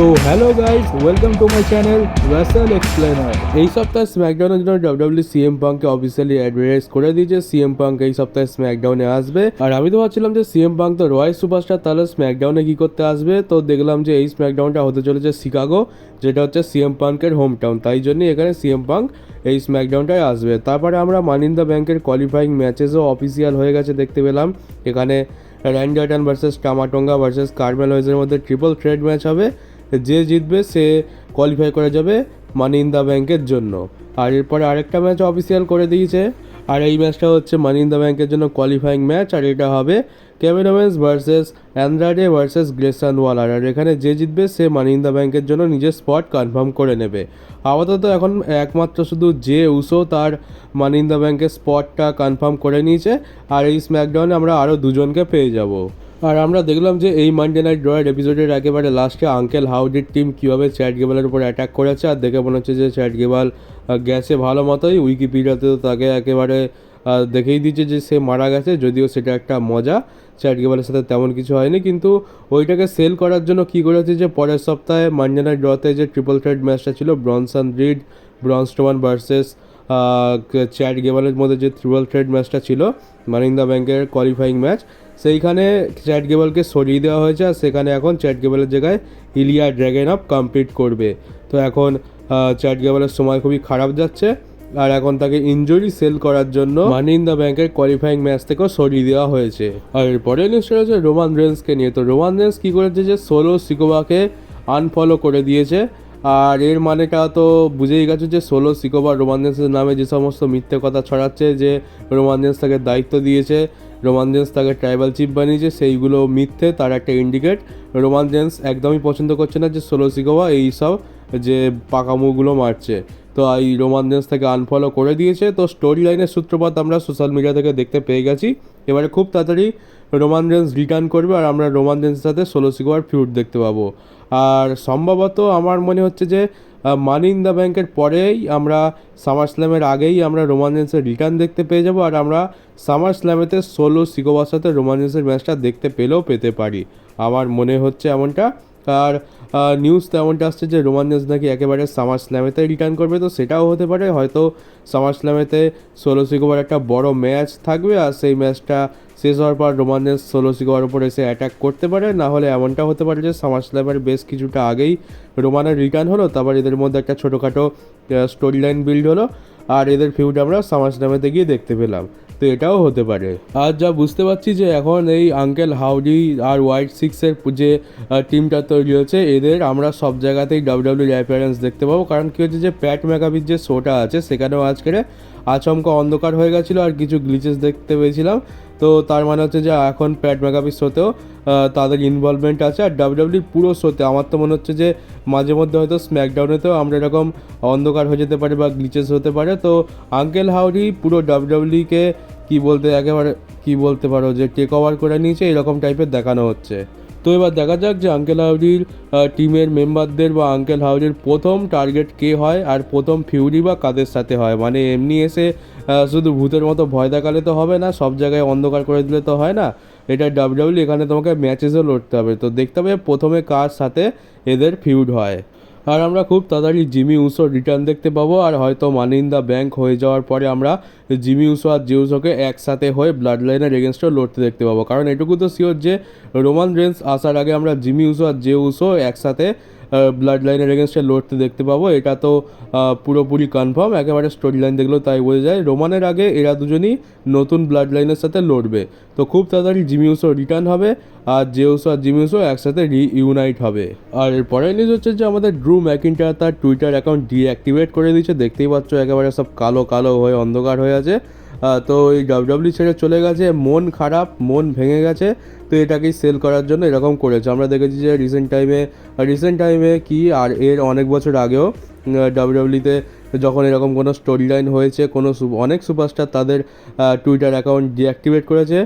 তো hello guys, welcome to my channel Rasel explainer. এই সপ্তাহে স্ম্যাকডাউনের জন্য ডাব্লিউডাব্লিউ সিএম পাঙ্ককে অফিসিয়ালি অ্যাডভার্টাইজ করে দিয়েছে সিএম পাঙ্ক এই সপ্তাহে স্ম্যাকডাউনে আসবে। আর আমি তো ভাবছিলাম যে সিএম পাঙ্ক তো রয়্যাল সুপারস্টার, তাহলে স্ম্যাকডাউনে কি করতে আসবে। তো দেখলাম যে এই স্ম্যাকডাউনটা হতে চলেছে শিকাগো, যেটা হচ্ছে সিএম পাঙ্কের হোম টাউন, তাই জন্যই এখানে সিএম পাঙ্ক এই স্ম্যাকডাউনটায় আসবে। তারপরে আমরা মানি ইন দ্য ব্যাংকের কোয়ালিফাইং ম্যাচেসও অফিসিয়াল হয়ে গেছে দেখতে পেলাম। এখানে Randy Orton versus Tama Tonga versus Carmelo ওয়েজের মধ্যে ট্রিপল থ্রেড ম্যাচ হবে। যে জিতবে সে কোয়ালিফাই করে যাবে মানি ইন দ্য ব্যাংকের জন্য। আর এরপরে আরেকটা ম্যাচ অফিসিয়াল করে দিয়েছে, আর এই ম্যাচটা হচ্ছে মানি ইন দ্য ব্যাংকের জন্য কোয়ালিফাইং ম্যাচ। আর এটা হবে Kevin Owens versus Andrade versus Grayson Waller. আর এখানে যে জিতবে সে মানি ইন দ্য ব্যাংকের জন্য নিজের স্পট কনফার্ম করে নেবে। আপাতত এখন একমাত্র শুধু যে উসো তার মানি ইন দ্য ব্যাংকের স্পটটা কনফার্ম করে নিয়েছে। আর এই স্ম্যাকডাউনে আমরা আরও দুজনকে পেয়ে যাব। আর আমরা দেখলাম যে এই মানডে নাইট ড্রয়ের এপিসোডের একেবারে লাস্টে আঙ্কেল হাউডির টিম কীভাবে চ্যাট গেবালের উপর অ্যাটাক করেছে। আর দেখে মনে হচ্ছে যে চ্যাট গেবাল গেছে ভালো মতোই। উইকিপিডিয়াতেও তাকে একেবারে দেখেই দিচ্ছে যে সে মারা গেছে, যদিও সেটা একটা মজা, চ্যাট গেবালের সাথে তেমন কিছু হয়নি। কিন্তু ওইটাকে সেল করার জন্য কী করেছে যে পরের সপ্তাহে মানডে নাইট ড্রতে যে ট্রিপল থ্রেড ম্যাচটা ছিল ব্রনসন রিড ব্রন স্ট্রোমান ভার্সেস চ্যাট গেবালের মধ্যে যে ট্রিপল থ্রেড ম্যাচটা ছিল মানি ইন দ্য ব্যাংকের কোয়ালিফাইং ম্যাচ, সেইখানে চ্যাট গেবলকে সরিয়ে দেওয়া হয়েছে। আর সেখানে এখন চ্যাট গেবলের জায়গায় ইলিয়া ড্র্যাগনভ কমপ্লিট করবে। তো এখন চ্যাট গেবলের সময় খুবই খারাপ যাচ্ছে, আর এখন তাকে ইনজুরি সেল করার জন্য মানি ইন দ্য ব্যাংকের কোয়ালিফাইং ম্যাচ থেকেও সরিয়ে দেওয়া হয়েছে। আর এরপরে নিউজটা হচ্ছে রোমান রেন্সকে নিয়ে। তো রোমান রেন্স কী করেছে যে সোলো সিকোবাকে আনফলো করে দিয়েছে। আর এর মানেটা তো বুঝেই গেছে যে সোলো সিকোবা রোমান রেন্সের নামে যে সমস্ত মিথ্যে কথা ছড়াচ্ছে, যে রোমান রেন্স তাকে দায়িত্ব দিয়েছে, রোমান জেন্স তাকে ট্রাইবাল চিফ বানিয়েছে, সেইগুলো মিথ্যে। তার একটা ইন্ডিকেট রোমান জেন্স একদমই পছন্দ করছে না যে সোলো সিকোবা এইসব যে পাকামুগুলো মারছে। তো এই রোমান জেন্স তাকে আনফলো করে দিয়েছে। তো স্টোরি লাইনের সূত্রপাত আমরা সোশ্যাল মিডিয়া থেকে দেখতে পেয়ে গেছি। এবারে খুব তাড়াতাড়ি রোমান জেন্স রিটার্ন করবে, আর আমরা রোমান জেন্সের সাথে সোলো সিকোবার ফিউড দেখতে পাবো। আর সম্ভবত আমার মনে হচ্ছে যে মানি ইন দ্য ব্যাংকের পরেই আমরা সামার স্ল্যামের আগেই আমরা রোমান জেন্সের রিটার্ন দেখতে পেয়ে যাব। আর আমরা সামার স্ল্যামেতে সোলো সিকোবার সাথে রোমান জেন্সের ম্যাচটা দেখতে পেতে পারি, আমার মনে হচ্ছে এমনটা। আর নিউজ তেমনটা আসছে যে রোমান জেন্স নাকি একেবারে সামার স্ল্যামেতে রিটার্ন করবে। তো সেটাও হতে পারে, হয়তো সামার স্ল্যামেতে সোলো সিকোবার একটা বড় ম্যাচ থাকবে, আর সেই ম্যাচটা শেষ হওয়ার পর রোমান জেন্স সোলো সিকোবার উপর এসে অ্যাটাক করতে পারে। না হলে এমনটা হতে পারে যে সামার স্ল্যামের বেশ কিছুটা আগেই রোমানের রিটার্ন হলো, তারপর এদের মধ্যে একটা ছোটোখাটো স্টোরি লাইন বিল্ড হলো, আর এদের ফিউড আমরা সামার স্ল্যামেতে গিয়ে দেখতে পেলাম। তো এটাও হতে পারে। আর যা বুঝতে পারছি যে এখন এই আঙ্কেল হাউডি আর হোয়াইট সিক্সের যে টিমটা তৈরি হয়েছে, এদের আমরা সব জায়গাতেই ডাব্লিউডাব্লিউই অ্যাপিয়ারেন্স দেখতে পাবো। কারণ কী হচ্ছে যে প্যাট ম্যাকাবির যে শোটা আছে সেখানেও আজকের আচমকা অন্ধকার হয়ে গেছিলো আর কিছু গ্লিচেস দেখতে পেয়েছিলাম। তো তার মানে হচ্ছে যে এখন প্যাট ম্যাকাবির শোতেও তাদের ইনভলভমেন্ট আছে। আর ডাব্লিউডাব্লিউই পুরো শোতে আমার তো মনে হচ্ছে যে মাঝে মধ্যে হয়তো স্ম্যাকডাউনেতেও আমরা এরকম অন্ধকার হয়ে যেতে পারে বা গ্লিচেস হতে পারে। তো আঙ্কেল হাউডি পুরো ডাব্লিউডাব্লিউইকে কী বলতে পারো যে টেক ওভার করে নিয়েছে, এরকম টাইপের দেখানো হচ্ছে। তো এবার দেখা যাক যে আঙ্কেল হাউডির টিমের মেম্বারদের বা আঙ্কেল হাউডির প্রথম টার্গেট কে হয়, আর প্রথম ফিউরি বা কাদের সাথে হয়। মানে এমনি এসে শুধু ভূতের মতো ভয় দেখালে তো হবে না, সব জায়গায় অন্ধকার করে দিলে তো হয় না। এটা ডাব্লিউডাব্লিউই, এখানে তোমাকে ম্যাচেসও লড়তে হবে। তো দেখতে হবে প্রথমে কার সাথে এদের ফিউড হয়। আর আমরা খুব তাড়াতাড়ি জিমি উসো রিটার্ন দেখতে পাবো। আর হয়তো মানি ইন দ্য ব্যাংক হয়ে যাওয়ার পরে আমরা জিমি উসো আর জে উসোকে একসাথে হয়ে ব্লাড লাইনের এগেনস্টও লড়তে দেখতে পাবো। কারণ এটুকু তো শিওর যে রোমান রেন্স আসার আগে আমরা জিমি উসো আর জে উসো একসাথে ব্লাড লাইনের এগেনস্টে লড়তে দেখতে পাবো। এটা তো পুরোপুরি কনফার্ম, একেবারে স্টোরি লাইন দেখলেও তাই বোঝা যায়। রোমানের আগে এরা দুজনই নতুন ব্লাড লাইনের সাথে লড়বে। তো খুব তাড়াতাড়ি জিমি উসো রিটার্ন হবে, আর জে উসো আর জিমি উসো একসাথে রিইউনাইট হবে। আর এরপরের নিউজ হচ্ছে যে আমাদের ড্রু ম্যাকিন্টায়ার তার টুইটার অ্যাকাউন্ট ডিঅ্যাক্টিভেট করে দিয়েছে। দেখতেই পাচ্ছ একেবারে সব কালো কালো হয়ে অন্ধকার হয়ে আছে। তো এই ডাব্লিউডাব্লিউই ছেড়ে চলে গেছে, মন খারাপ, মন ভেঙে গেছে। তো এটাকেই সেল করার জন্য এরকম করেছে। আমরা দেখেছি যে রিসেন্ট টাইমে কি আর এর অনেক বছর আগেও ডাব্লিউডাব্লিউইতে যখন এরকম কোনো স্টোরি লাইন হয়েছে, অনেক সুপারস্টার তাদের টুইটার অ্যাকাউন্ট ডিঅ্যাক্টিভেট করেছে,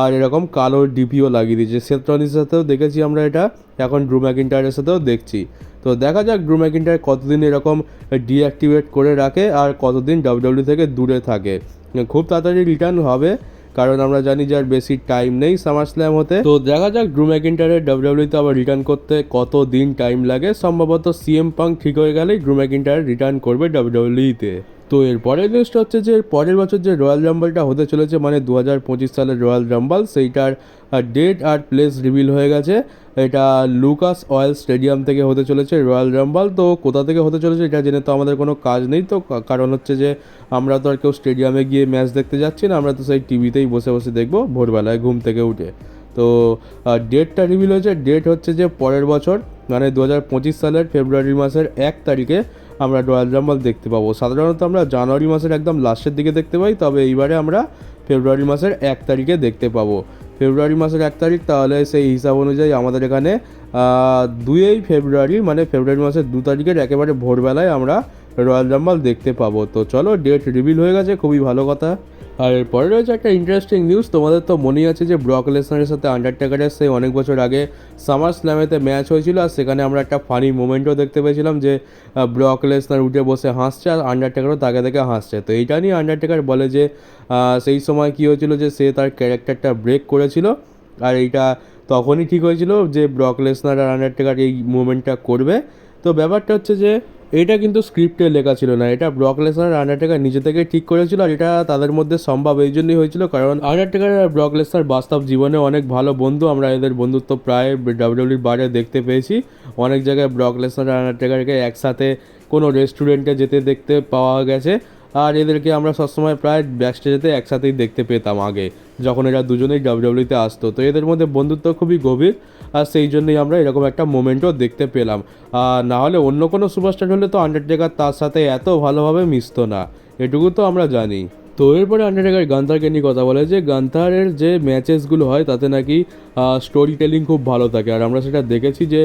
আর এরকম কালো ডিপিও লাগিয়ে দিয়েছে। সেথ রলিন্সের সাথেও দেখেছি আমরা এটা, এখন ড্রু ম্যাকিন্টায়ারের সাথেও দেখছি। তো দেখা যাক ড্রু ম্যাকিন্টায়ার কতদিন এরকম ডিঅ্যাক্টিভেট করে রাখে আর কতদিন ডাব্লিউডাব্লিউই থেকে দূরে থাকে। খুব তাড়াতাড়ি রিটার্ন হবে কারণ আমরা জানি যে আর বেশি টাইম নেই সামার স্ল্যাম হতে। তো দেখা যাক ড্রু ম্যাকিন্টায়ারের ডাব্লিউডাব্লিউতে আবার রিটার্ন করতে কত দিন টাইম লাগে। সম্ভবত সিএম পাঙ্ক ঠিক হয়ে গেলেই ড্রু ম্যাকিন্টায়ার রিটার্ন করবে ডাব্লিউডাব্লিউতে। তো এর পরের লিস্ট হচ্ছে যে পরের বছর যে রয়্যাল রাম্বলটা হতে চলেছে, মানে 2025 সালের রয়্যাল রাম্বল, সেইটার ডেট আর প্লেস রিভিল হয়ে গেছে। এটা লুকাস অয়েল স্টেডিয়াম থেকে হতে চলেছে রয়্যাল রাম্বল। তো কোথা থেকে হতে চলেছে এটা জেনে তো আমাদের কোনো কাজ নেই, তো কারণ হচ্ছে যে আমরা তো আর কেউ স্টেডিয়ামে গিয়ে ম্যাচ দেখতে যাচ্ছি না, আমরা তো সেই টিভিতেই বসে বসে দেখবো ভোরবেলায় ঘুম থেকে উঠে। তো ডেটটা রিভিল হয়েছে, ডেট হচ্ছে যে পরের বছর মানে 2025 সালের ফেব্রুয়ারি মাসের 1 তারিখে আমরা রয়্যাল রাম্বল দেখতে পাবো। সাধারণত আমরা জানুয়ারি মাসের একদম লাস্টের দিকে দেখতে পাই, তবে এইবারে আমরা ফেব্রুয়ারি মাসের 1 তারিখে দেখতে পাবো। ফেব্রুয়ারি মাসের 1 তারিখ, তাহলে সেই হিসাব অনুযায়ী আমাদের এখানে 2 ফেব্রুয়ারি মানে ফেব্রুয়ারি মাসের 2 তারিখের একেবারে ভোরবেলায় আমরা রয়্যাল রাম্বল দেখতে পাবো। তো চলো, ডেট রিভিল হয়ে গেছে, খুবই ভালো কথা। আর এরপরে রয়েছে একটা ইন্টারেস্টিং নিউজ। তোমাদের তো মনেই আছে যে ব্রক লেসনারের সাথে আন্ডারটেকারের সেই অনেক বছর আগে সামার স্ল্যামেতে ম্যাচ হয়েছিল, আর সেখানে আমরা একটা ফানি মোমেন্টও দেখতে পেয়েছিলাম যে ব্রক লেসনার উঠে বসে হাসছে আর আন্ডারটেকারও তাকে দেখে হাসছে। তো এইটা নিয়ে আন্ডারটেকার বলে যে সেই সময় কী হয়েছিল যে সে তার ক্যারেক্টারটা ব্রেক করেছিল, আর এইটা তখনই ঠিক হয়েছিল যে ব্রক লেসনার আর আন্ডারটেকার এই মুভমেন্টটা করবে। তো ব্যাপারটা হচ্ছে যে এটা কিন্তু স্ক্রিপ্টে লেখা ছিল না, এটা ব্রক লেসনার আর আন্ডারটেকার নিজে থেকে ঠিক করেছিল, আর এটা তাদের মধ্যে সম্ভব এই জন্যই হয়েছিল কারণ আন্ডারটেকার আর ব্রক লেসনার বাস্তব জীবনে অনেক ভালো বন্ধু। আমরা এদের বন্ধুত্ব প্রায় ডাব্লিউডাব্লিউর বাইরে দেখতে পেয়েছি, অনেক জায়গায় ব্রক লেসনার আর আন্ডারটেকারকে একসাথে কোনো রেস্টুরেন্টে যেতে দেখতে পাওয়া গেছে, আর এদেরকে আমরা সবসময় প্রায় ব্যাকস্টেজেতে একসাথেই দেখতে পেতাম আগে যখন এরা দুজনেই ডাব্লিউডাব্লিউতে আসতো। তো এদের মধ্যে বন্ধুত্ব খুবই গভীর, আর সেই জন্যই আমরা এরকম একটা মোমেন্টও দেখতে পেলাম। আর না হলে অন্য কোনো সুপারস্টার হলে তো আন্ডারটেকার তার সাথে এত ভালোভাবে মিশতো না, এটুকু তো আমরা জানি। তো এরপরে আন্ডারটেকার গান্থারকে নিয়ে কথা বলে যে গান্থারের যে ম্যাচেসগুলো হয় তাতে নাকি স্টোরি টেলিং খুব ভালো থাকে, আর আমরা সেটা দেখেছি যে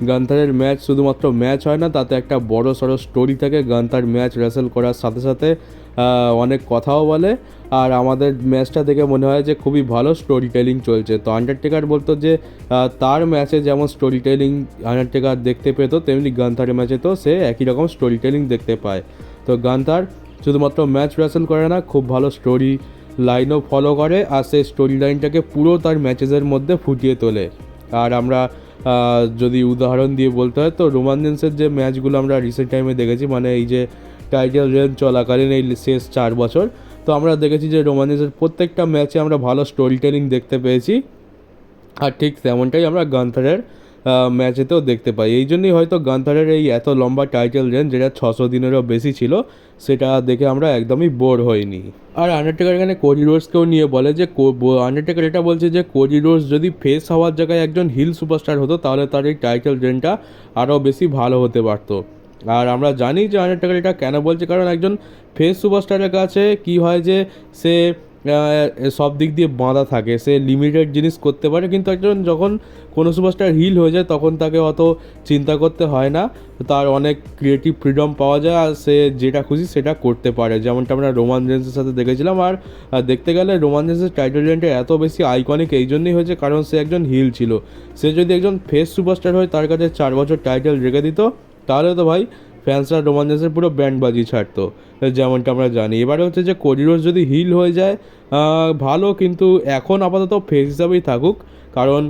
গান্থারের ম্যাচ শুধুমাত্র ম্যাচ হয় না, তাতে একটা বড় সড়ো স্টোরি থাকে। গান্থার ম্যাচ রেসেল করার সাথে সাথে অনেক কথাও বলে, আর আমাদের ম্যাচটা দেখে মনে হয় যে খুবই ভালো স্টোরি টেলিং চলছে। তো আন্ডারটেকার বলতো যে তার ম্যাচে যেমন স্টোরি টেলিং আন্ডারটেকার দেখতে পেতো, তেমনি গান্থারের ম্যাচে তো সে একই রকম স্টোরি টেলিং দেখতে পায়। তো গান্থার শুধুমাত্র ম্যাচ রেসেল করে না, খুব ভালো স্টোরি লাইনও ফলো করে, আর সেই স্টোরি লাইনটাকে পুরো তার ম্যাচেসের মধ্যে ফুটিয়ে তোলে। আর আমরা যদি উদাহরণ দিয়ে বলতে হয় তো রোমান রেন্সের যে ম্যাচগুলো আমরা রিসেন্ট টাইমে দেখেছি, মানে এই যে টাইটেল রেঞ্জ চলাকালীন এই শেষ 4 বছর, তো আমরা দেখেছি যে রোমান রেন্সের প্রত্যেকটা ম্যাচে আমরা ভালো স্টোরি টেলিং দেখতে পেয়েছি, আর ঠিক তেমনটাই আমরা গান্থারের ম্যাচেতেও দেখতে পাই। এই জন্যই হয়তো গান্থারের এই এত লম্বা টাইটেল রেঞ্জ, যেটা 600 দিনেরও বেশি ছিল, সেটা দেখে আমরা একদমই বোর হইনি। আর আন্ডারটেকার এখানে কোডি রোডসকেও নিয়ে বলে যে আন্ডারটেকার এটা বলছে যে কোডি রোডস যদি ফেস হওয়ার জায়গায় একজন হিল সুপারস্টার হতো তাহলে তার এই টাইটেল রেঞ্জটা আরও বেশি ভালো হতে পারতো। আর আমরা জানি যে আন্ডারটেকার এটা কেন বলছে, কারণ একজন ফেস সুপারস্টারের কাছে কি হয় যে সে সব দিক দিয়ে বাঁধা থাকে, সে লিমিটেড জিনিস করতে পারে, কিন্তু একজন যখন কোনো সুপারস্টার হিল হয়ে যায় তখন তাকে অত চিন্তা করতে হয় না, তার অনেক ক্রিয়েটিভ ফ্রিডম পাওয়া যায়, আর সে যেটা খুশি সেটা করতে পারে, যেমনটা আমরা রোমান রেন্সের সাথে দেখেছিলাম। আর দেখতে গেলে রোমান রেন্সের টাইটেল রেঞ্জটা এত বেশি আইকনিক এই জন্যই হয়েছে কারণ সে একজন হিল ছিল। সে যদি একজন ফেস সুপারস্টার হয়, তার কাছে 4 বছর টাইটেল রেখে দিত, তাহলে তো ভাই ফ্যান্সরা রোমান রেন্সের পুরো ব্যান্ড বাজিয়ে ছাড়তো, যেমনটা আমরা জানি। এবারে হচ্ছে যে কোডি রোডস যদি হিল হয়ে যায় ভালো, কিন্তু এখন আপাতত ফেস হিসাবেই থাকুক, কারণ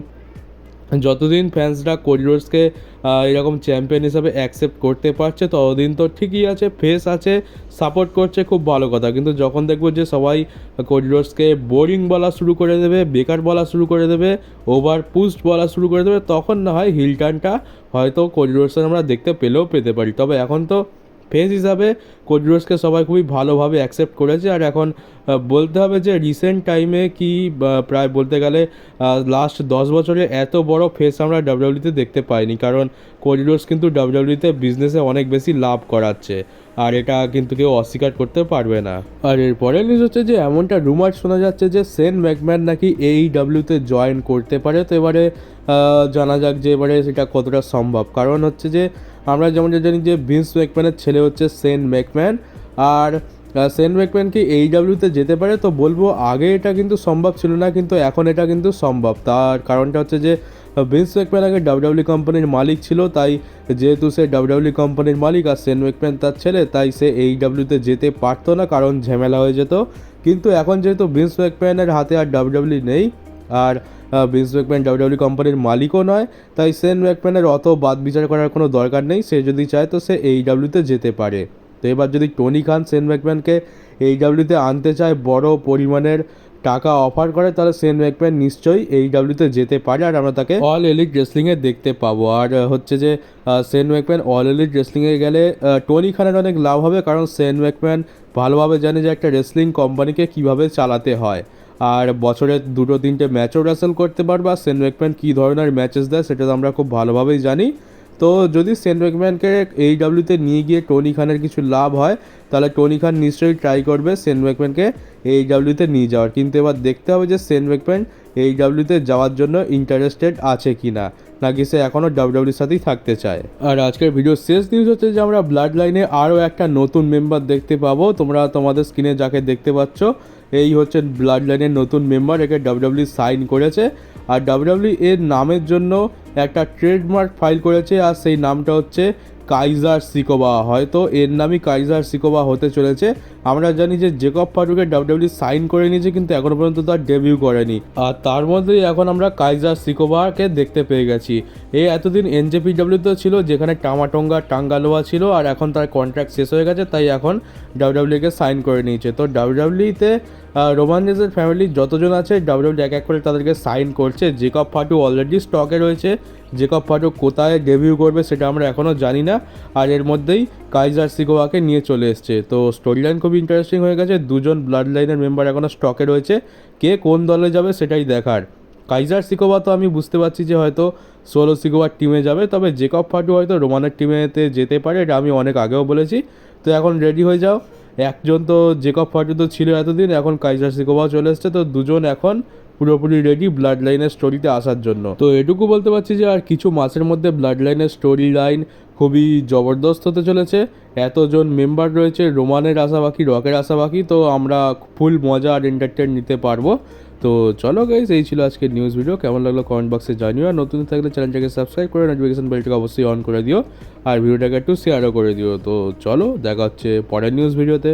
যতদিন ফ্যান্সরা কোডি রোডসকে এরকম চ্যাম্পিয়ন হিসাবে অ্যাকসেপ্ট করতে পারছে ততদিন তো ঠিকই আছে, ফেস আছে, সাপোর্ট করছে, খুব ভালো কথা। কিন্তু যখন দেখবো যে সবাই কোডি রোডসকে বোরিং বলা শুরু করে দেবে, বেকার বলা শুরু করে দেবে, ওভার পুস্ট বলা শুরু করে দেবে, তখন না হয় হিল টার্নটা হয়তো কোডি রোডসের আমরা দেখতে পেতে পারি। তবে এখন তো ফেস হিসাবে কোডি রোডসকে সবাই খুবই ভালোভাবে অ্যাকসেপ্ট করেছে। আর এখন বলতে হবে যে রিসেন্ট টাইমে কি প্রায় বলতে গেলে লাস্ট 10 বছরে এত বড় ফেস আমরা ডাব্লিউডাব্লিউতে দেখতে পাইনি, কারণ কোডি রোডস কিন্তু ডাব্লিউডাব্লিউতে বিজনেসে অনেক বেশি লাভ করাচ্ছে, আর এটা কিন্তু কেউ অস্বীকার করতে পারবে না। আর এরপরে নিউজ হচ্ছে যে এমনটা রুমার শোনা যাচ্ছে যে শেন ম্যাকম্যান নাকি AEWতে জয়েন করতে পারে। তো এবারে জানা যাক যে এবারে সেটা কতটা সম্ভব, কারণ হচ্ছে যে আমরা যেমনটা জানি যে ভিন্স ম্যাকম্যানের ছেলে হচ্ছে শেন ম্যাকম্যান, আর শেন ম্যাকম্যান কি AEWতে যেতে পারে। তো বলবো আগে এটা কিন্তু সম্ভব ছিল না, কিন্তু এখন এটা কিন্তু সম্ভব। তার কারণটা হচ্ছে যে ভিন্স ম্যাকম্যান আগে ডাব্লিউডাব্লিউ কোম্পানির মালিক ছিল, তাই যেহেতু সে ডাব্লিউডাব্লিউ কোম্পানির মালিক আর শেন ম্যাকম্যান তার ছেলে, তাই সে AEWতে যেতে পারতো না, কারণ ঝামেলা হয়ে যেত কিন্তু এখন যেহেতু ভিন্স ম্যাকম্যানের হাতে আর ডাব্লিউডাব্লিউ নেই, আর ভিন্স ম্যাকম্যান ডাব্লিউডাব্লিউ কোম্পানির মালিকও নয়, তাই শেন ম্যাকম্যানের অত বাদ বিচার করার কোনো দরকার নেই। সে যদি চায় তো সে AEWতে যেতে পারে। তো এবার যদি টনি খান শেন ম্যাকম্যানকে AEWতে আনতে চায়, বড় পরিমাণের টাকা অফার করে, তাহলে শেন ম্যাকম্যান নিশ্চয়ই AEWতে যেতে পারে, আর আমরা তাকে অল এলিট রেসলিংয়ে দেখতে পাবো। আর হচ্ছে যে শেন ম্যাকম্যান অল এলিট রেসলিংয়ে গেলে টনি খানের অনেক লাভ হবে, কারণ শেন ম্যাকম্যান ভালোভাবে জানে যে একটা রেসলিং কোম্পানিকে কীভাবে চালাতে হয়, আর বছরে 2-3টে ম্যাচও রেসল করতে পারবে। আর শেন ম্যাকম্যান কী ধরনের ম্যাচেস দেয় সেটা তো আমরা খুব ভালোভাবেই জানি। তো যদি শেন ম্যাকম্যানকে AEWতে নিয়ে গিয়ে টনি খানের কিছু লাভ হয়, তাহলে টনি খান নিশ্চয়ই ট্রাই করবে শেন ম্যাকম্যানকে AEWতে নিয়ে যাওয়ার। কিন্তু এবার দেখতে হবে যে শেন ম্যাকম্যান AEWতে যাওয়ার জন্য ইন্টারেস্টেড আছে কি না, নাকি সে এখনও ডাব্লিউডাব্লিউর সাথেই থাকতে চায়। আর আজকের ভিডিওর শেষ নিউজ হচ্ছে যে আমরা ব্লাড লাইনে আরও একটা নতুন মেম্বার দেখতে পাবো। তোমরা তোমাদের স্ক্রিনে যাকে দেখতে পাচ্ছ, এই হচ্ছে ব্লাড লাইনের নতুন মেম্বার। একে ডাব্লিউডাব্লিউ সাইন করেছে, আর ডাব্লিউডাব্লিউ এর নামের জন্য একটা ট্রেডমার্ক ফাইল করেছে, আর সেই নামটা হচ্ছে কাইজার সিকোবা। হয়তো এর নামই কাইজার সিকোবা হতে চলেছে। আমরা জানি যে জেকব ফারুকে ডাব্লিউডাব্লিউ সাইন করে নিয়েছে, কিন্তু এখনও পর্যন্ত তার ডেবিউ করেনি। আর তার মধ্যেই এখন আমরা কাইজার সিকোবাকে দেখতে পেয়ে গেছি। এতদিন NJPW-তে ছিল, যেখানে টামাটঙ্গা টাঙ্গালোয়া ছিল, আর এখন তার কন্ট্রাক্ট শেষ হয়ে গেছে, তাই এখন ডাব্লিউডাব্লিউকে সাইন করে নিয়েছে। তো ডাব্লিউডাব্লিউতে রোমান রেন্সের ফ্যামিলির যতজন আছে, ডাব্লিউডাব্লিউ এক এক করে তাদেরকে সাইন করছে। জেকব ফাটু অলরেডি স্টকে রয়েছে। জেকব ফাটু কোথায় ডেবিউ করবে সেটা আমরা এখনও জানি না, আর এর মধ্যেই কাইজার সিকোবাকে নিয়ে চলে এসছে। তো স্টোরি লাইন খুবই ইন্টারেস্টিং হয়ে গেছে। দুজন ব্লাড লাইনের মেম্বার এখনও স্টকে রয়েছে, কে কোন দলে যাবে সেটাই দেখার। কাইজার সিকোবা তো আমি বুঝতে পারছি যে হয়তো সোলো সিকোবার টিমে যাবে, তবে জেকব ফাটু হয়তো রোমানের টিমেতে যেতে পারে, এটা আমি অনেক আগেও বলেছি। তো এখন রেডি হয়ে যাও। একজন তো জেকব ফাটু তো ছিল এতদিন, এখন কাইজার সিকোবাও চলে এসছে। তো দুজন এখন পুরোপুরি রেডি ব্লাড লাইনের স্টোরিতে আসার জন্য। তো এটুকু বলতে পারছি যে আর কিছু মাসের মধ্যে ব্লাড লাইনের স্টোরি লাইন খুবই জবরদস্ত হতে চলেছে। এতজন মেম্বার রয়েছে, রোমানের আসা বাকি, রকের আসা বাকি, তো আমরা ফুল মজা আর এন্টারটেন নিতে পারবো। তো চলো গাইস, এই ছিল আজকের নিউজ ভিডিও। কেমন লাগলো কমেন্ট বক্সে জানিও, আর নতুন থাকলে চ্যানেলটাকে সাবস্ক্রাইব করে নোটিফিকেশন বেলটাকে অবশ্যই অন করে দিও, আর ভিডিওটাকে একটু শেয়ারও করে দিও। তো চলো, দেখা হচ্ছে পরের নিউজ ভিডিওতে।